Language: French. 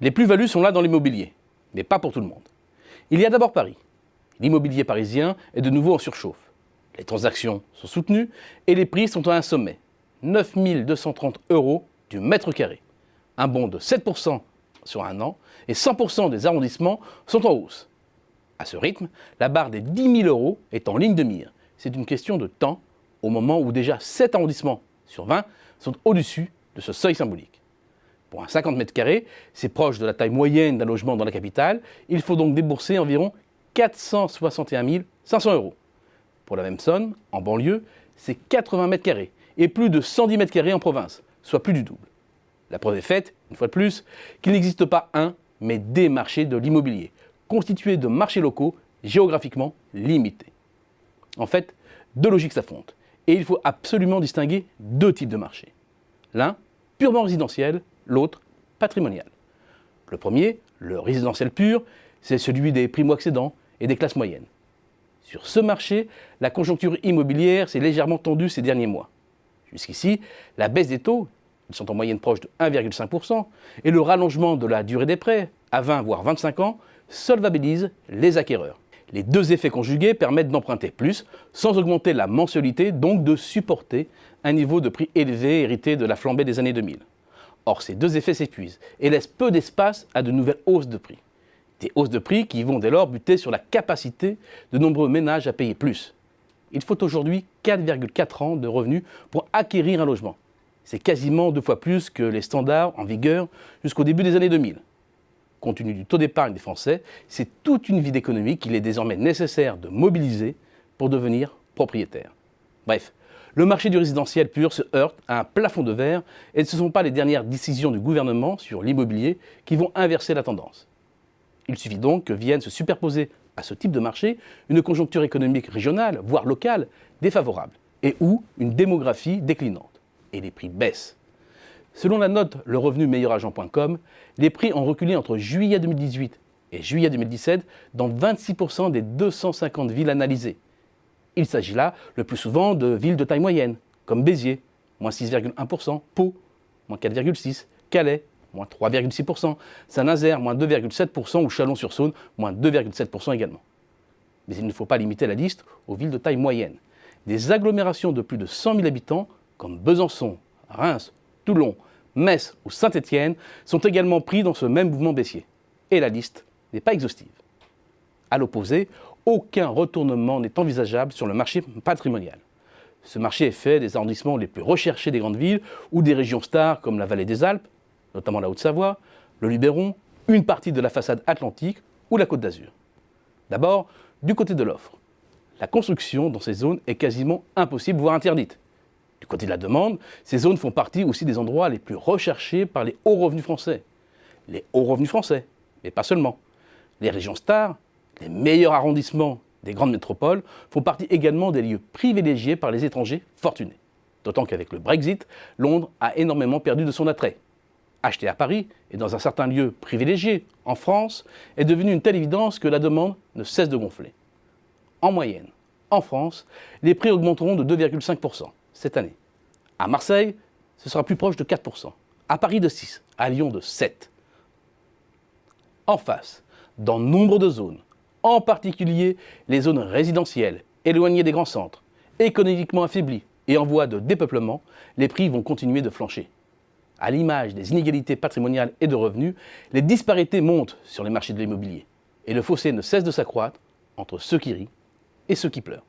Les plus-values sont là dans l'immobilier, mais pas pour tout le monde. Il y a d'abord Paris. L'immobilier parisien est de nouveau en surchauffe. Les transactions sont soutenues et les prix sont à un sommet. 9 230 € du mètre carré. Un bond de 7% sur un an et 100% des arrondissements sont en hausse. À ce rythme, la barre des 10 000 € est en ligne de mire. C'est une question de temps au moment où déjà 7 arrondissements sur 20 sont au-dessus de ce seuil symbolique. Pour un 50 mètres carrés, c'est proche de la taille moyenne d'un logement dans la capitale. Il faut donc débourser environ 461 500 €. Pour la même somme, en banlieue, c'est 80 mètres carrés et plus de 110 mètres carrés en province, soit plus du double. La preuve est faite, une fois de plus, qu'il n'existe pas un, mais des marchés de l'immobilier, constitués de marchés locaux géographiquement limités. En fait, deux logiques s'affrontent, et il faut absolument distinguer deux types de marchés. L'un, purement résidentiel, l'autre, patrimonial. Le premier, le résidentiel pur, c'est celui des primo-accédants et des classes moyennes. Sur ce marché, la conjoncture immobilière s'est légèrement tendue ces derniers mois. Jusqu'ici, la baisse des taux, ils sont en moyenne proches de 1,5%, et le rallongement de la durée des prêts, à 20 voire 25 ans, solvabilisent les acquéreurs. Les deux effets conjugués permettent d'emprunter plus, sans augmenter la mensualité, donc de supporter un niveau de prix élevé hérité de la flambée des années 2000. Or, ces deux effets s'épuisent et laissent peu d'espace à de nouvelles hausses de prix. Des hausses de prix qui vont dès lors buter sur la capacité de nombreux ménages à payer plus. Il faut aujourd'hui 4,4 ans de revenus pour acquérir un logement. C'est quasiment 2 fois plus que les standards en vigueur jusqu'au début des années 2000. Compte tenu du taux d'épargne des Français, c'est toute une vie d'économie qu'il est désormais nécessaire de mobiliser pour devenir propriétaire. Bref, le marché du résidentiel pur se heurte à un plafond de verre et ce ne sont pas les dernières décisions du gouvernement sur l'immobilier qui vont inverser la tendance. Il suffit donc que vienne se superposer à ce type de marché une conjoncture économique régionale, voire locale, défavorable, et ou une démographie déclinante. Et les prix baissent. Selon la note lerevenumeilleuragent.com, les prix ont reculé entre juillet 2018 et juillet 2017 dans 26% des 250 villes analysées. Il s'agit là le plus souvent de villes de taille moyenne, comme Béziers, moins 6,1%, Pau, moins 4,6%, Calais, moins 3,6%, Saint-Nazaire, moins 2,7% ou Chalon-sur-Saône, moins 2,7% également. Mais il ne faut pas limiter la liste aux villes de taille moyenne. Des agglomérations de plus de 100 000 habitants, comme Besançon, Reims, Toulon, Metz ou Saint-Étienne, sont également pris dans ce même mouvement baissier. Et la liste n'est pas exhaustive. À l'opposé, aucun retournement n'est envisageable sur le marché patrimonial. Ce marché est fait des arrondissements les plus recherchés des grandes villes ou des régions stars comme la vallée des Alpes, notamment la Haute-Savoie, le Luberon, une partie de la façade atlantique ou la Côte d'Azur. D'abord, du côté de l'offre. La construction dans ces zones est quasiment impossible, voire interdite. Du côté de la demande, ces zones font partie aussi des endroits les plus recherchés par les hauts revenus français. Les hauts revenus français, mais pas seulement. Les régions stars, les meilleurs arrondissements des grandes métropoles font partie également des lieux privilégiés par les étrangers fortunés. D'autant qu'avec le Brexit, Londres a énormément perdu de son attrait. Acheter à Paris et dans un certain lieu privilégié en France est devenu une telle évidence que la demande ne cesse de gonfler. En moyenne, en France, les prix augmenteront de 2,5% cette année. À Marseille, ce sera plus proche de 4%. À Paris de 6%, à Lyon de 7%. En face, dans nombre de zones, en particulier les zones résidentielles, éloignées des grands centres, économiquement affaiblies et en voie de dépeuplement, les prix vont continuer de flancher. À l'image des inégalités patrimoniales et de revenus, les disparités montent sur les marchés de l'immobilier et le fossé ne cesse de s'accroître entre ceux qui rient et ceux qui pleurent.